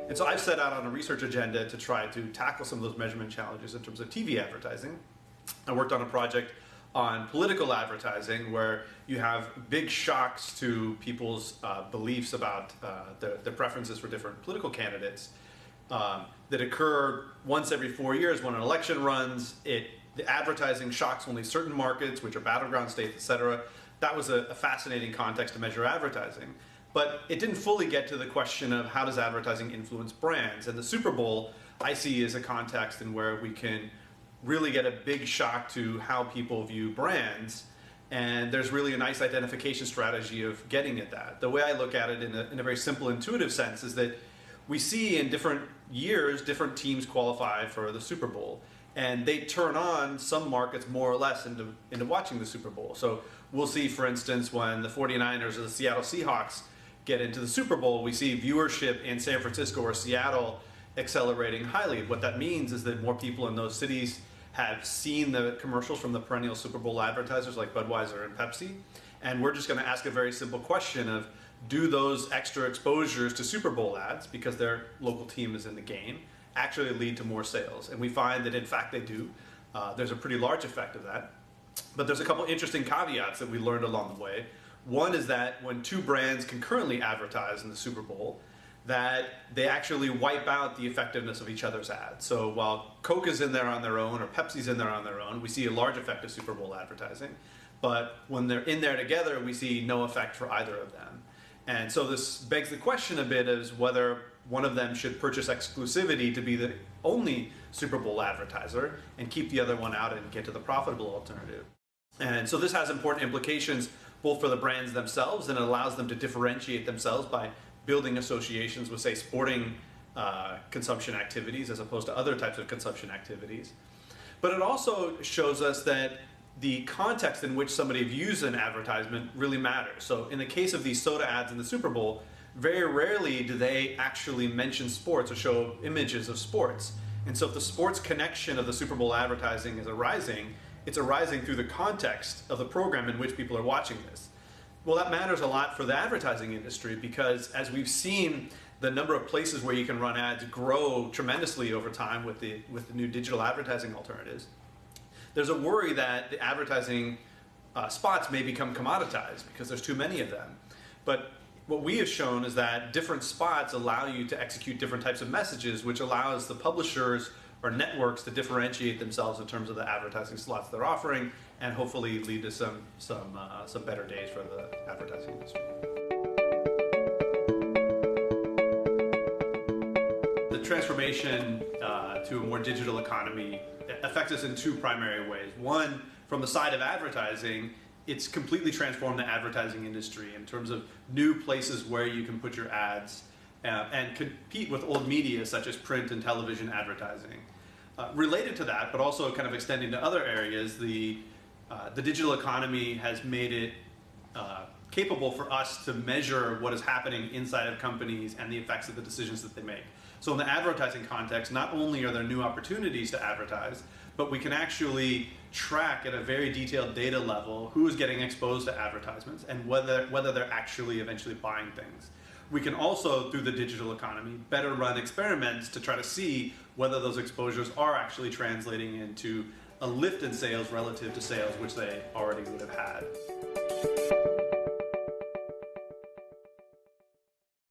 And so I've set out on a research agenda to try to tackle some of those measurement challenges in terms of TV advertising. I worked on a project on political advertising where you have big shocks to people's beliefs about their preferences for different political candidates that occur once every 4 years when an election runs. The advertising shocks only certain markets, which are battleground states, etc. That was a fascinating context to measure advertising. But it didn't fully get to the question of how does advertising influence brands. And the Super Bowl I see as a context in where we can really get a big shock to how people view brands. And there's really a nice identification strategy of getting at that. The way I look at it in a very simple, intuitive sense is that we see in different years, different teams qualify for the Super Bowl. And they turn on some markets more or less into watching the Super Bowl. So we'll see, for instance, when the 49ers or the Seattle Seahawks get into the Super Bowl, we see viewership in San Francisco or Seattle accelerating highly. What that means is that more people in those cities have seen the commercials from the perennial Super Bowl advertisers like Budweiser and Pepsi. And we're just going to ask a very simple question of, do those extra exposures to Super Bowl ads, because their local team is in the game, actually lead to more sales? And we find that in fact they do. There's a pretty large effect of that. But there's a couple interesting caveats that we learned along the way. One is that when two brands concurrently advertise in the Super Bowl, that they actually wipe out the effectiveness of each other's ads. So while Coke is in there on their own or Pepsi's in there on their own, we see a large effect of Super Bowl advertising. But when they're in there together, we see no effect for either of them. And so this begs the question a bit as whether one of them should purchase exclusivity to be the only Super Bowl advertiser and keep the other one out and get to the profitable alternative. And so this has important implications both for the brands themselves, and it allows them to differentiate themselves by building associations with, say, sporting consumption activities as opposed to other types of consumption activities. But it also shows us that the context in which somebody views an advertisement really matters. So in the case of these soda ads in the Super Bowl, very rarely do they actually mention sports or show images of sports. And so if the sports connection of the Super Bowl advertising is arising, it's arising through the context of the program in which people are watching this. Well, that matters a lot for the advertising industry, because as we've seen the number of places where you can run ads grow tremendously over time with the new digital advertising alternatives, there's a worry that the advertising spots may become commoditized because there's too many of them. But what we have shown is that different spots allow you to execute different types of messages, which allows the publishers or networks to differentiate themselves in terms of the advertising slots they're offering, and hopefully lead to some better days for the advertising industry. The transformation to a more digital economy affects us in two primary ways. One, from the side of advertising, it's completely transformed the advertising industry in terms of new places where you can put your ads and compete with old media such as print and television advertising. Related to that, but also kind of extending to other areas, the digital economy has made it capable for us to measure what is happening inside of companies and the effects of the decisions that they make. So in the advertising context, not only are there new opportunities to advertise, but we can actually track at a very detailed data level who is getting exposed to advertisements and whether they're actually eventually buying things. We can also, through the digital economy, better run experiments to try to see whether those exposures are actually translating into a lift in sales relative to sales which they already would have had.